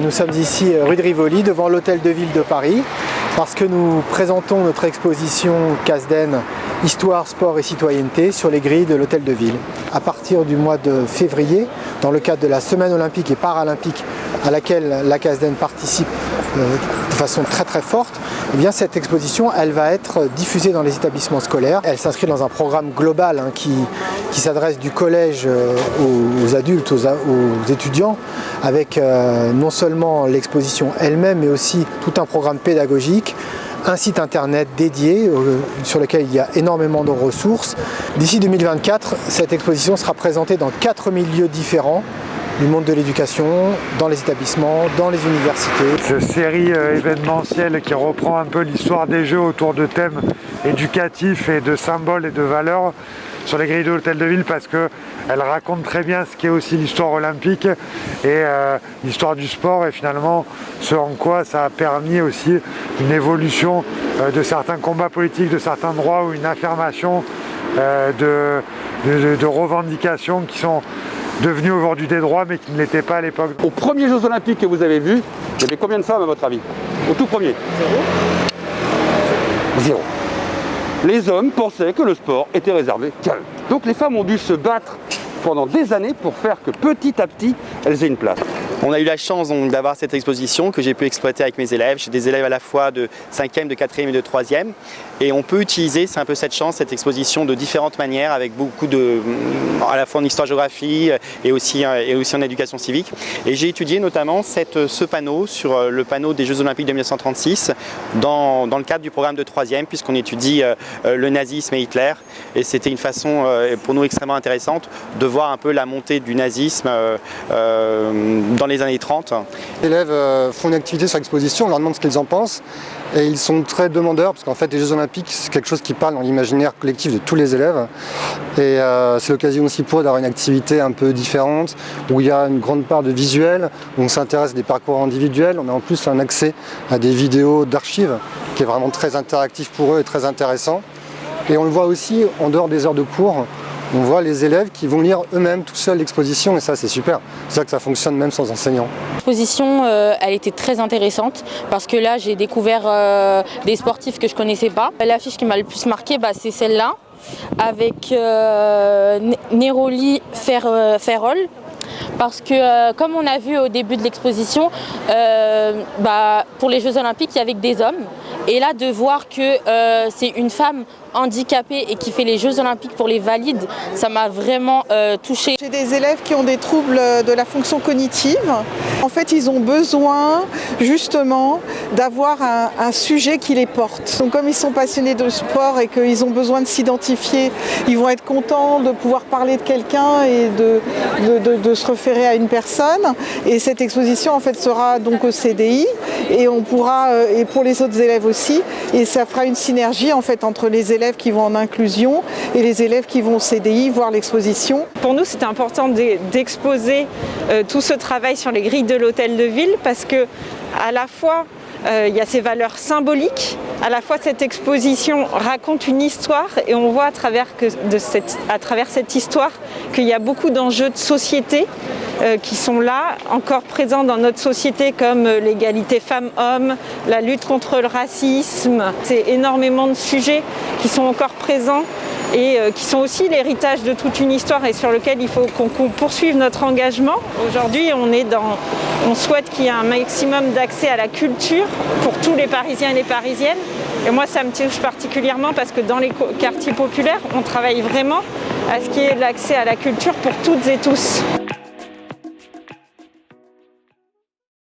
Nous sommes ici rue de Rivoli devant l'Hôtel de Ville de Paris parce que nous présentons notre exposition Casdin Histoire, Sport et Citoyenneté sur les grilles de l'Hôtel de Ville. À partir du mois de février, dans le cadre de la Semaine olympique et paralympique à laquelle la Casdin participe de façon très forte, eh bien cette exposition elle va être diffusée dans les établissements scolaires. Elle s'inscrit dans un programme global qui s'adresse du collège aux adultes, aux étudiants, avec non seulement l'exposition elle-même, mais aussi tout un programme pédagogique, un site internet dédié sur lequel il y a énormément de ressources. D'ici 2024, cette exposition sera présentée dans 4000 lieux différents du monde de l'éducation, dans les établissements, dans les universités. Cette série événementielle qui reprend un peu l'histoire des Jeux autour de thèmes éducatifs et de symboles et de valeurs sur les grilles de l'Hôtel de Ville, parce qu'elle raconte très bien ce qu'est aussi l'histoire olympique et l'histoire du sport, et finalement ce en quoi ça a permis aussi une évolution de certains combats politiques, de certains droits, ou une affirmation de revendications qui sont devenus aujourd'hui des droits mais qui ne l'étaient pas à l'époque. Aux premiers Jeux Olympiques que vous avez vus, il y avait combien de femmes à votre avis? Au tout premier? Zéro. Les hommes pensaient que le sport était réservé qu'à eux. Donc les femmes ont dû se battre pendant des années pour faire que petit à petit, elles aient une place. On a eu la chance d'avoir cette exposition que j'ai pu exploiter avec mes élèves. J'ai des élèves à la fois de 5e, de 4e et de 3e. Et on peut utiliser, c'est un peu cette chance, cette exposition de différentes manières, avec beaucoup à la fois en histoire-géographie et aussi en éducation civique. Et j'ai étudié notamment ce panneau sur le panneau des Jeux Olympiques de 1936 dans le cadre du programme de 3e, puisqu'on étudie le nazisme et Hitler. Et c'était une façon pour nous extrêmement intéressante de voir un peu la montée du nazisme dans les années 30. Les élèves font une activité sur l'exposition, on leur demande ce qu'ils en pensent et ils sont très demandeurs parce qu'en fait les Jeux Olympiques c'est quelque chose qui parle dans l'imaginaire collectif de tous les élèves et c'est l'occasion aussi pour eux d'avoir une activité un peu différente où il y a une grande part de visuel, où on s'intéresse à des parcours individuels, on a en plus un accès à des vidéos d'archives qui est vraiment très interactif pour eux et très intéressant. Et on le voit aussi en dehors des heures de cours. On voit les élèves qui vont lire eux-mêmes tout seuls l'exposition et ça c'est super. C'est ça que ça fonctionne même sans enseignant. L'exposition elle était très intéressante parce que là j'ai découvert des sportifs que je connaissais pas. L'affiche qui m'a le plus marqué c'est celle-là avec Neroli Ferrol. Parce que comme on a vu au début de l'exposition, pour les Jeux Olympiques il y avait que des hommes. Et là de voir que c'est une femme handicapée et qui fait les Jeux Olympiques pour les valides, ça m'a vraiment touchée. J'ai des élèves qui ont des troubles de la fonction cognitive. En fait, ils ont besoin justement d'avoir un sujet qui les porte. Donc comme ils sont passionnés de sport et qu'ils ont besoin de s'identifier, ils vont être contents de pouvoir parler de quelqu'un et de se référer à une personne. Et cette exposition en fait sera donc au CDI et on pourra, et pour les autres élèves aussi, et ça fera une synergie en fait entre les élèves qui vont en inclusion et les élèves qui vont au CDI voir l'exposition. Pour nous, c'était important d'exposer tout ce travail sur les grilles de l'Hôtel de Ville parce que à la fois il y a ces valeurs symboliques, à la fois cette exposition raconte une histoire et on voit à travers cette histoire qu'il y a beaucoup d'enjeux de société qui sont là, encore présents dans notre société comme l'égalité femmes-hommes, la lutte contre le racisme. C'est énormément de sujets qui sont encore présents et qui sont aussi l'héritage de toute une histoire et sur lequel il faut qu'on poursuive notre engagement. Aujourd'hui, on souhaite qu'il y ait un maximum d'accès à la culture pour tous les Parisiens et les Parisiennes. Et moi, ça me touche particulièrement parce que dans les quartiers populaires, on travaille vraiment à ce qu'il y ait l'accès à la culture pour toutes et tous.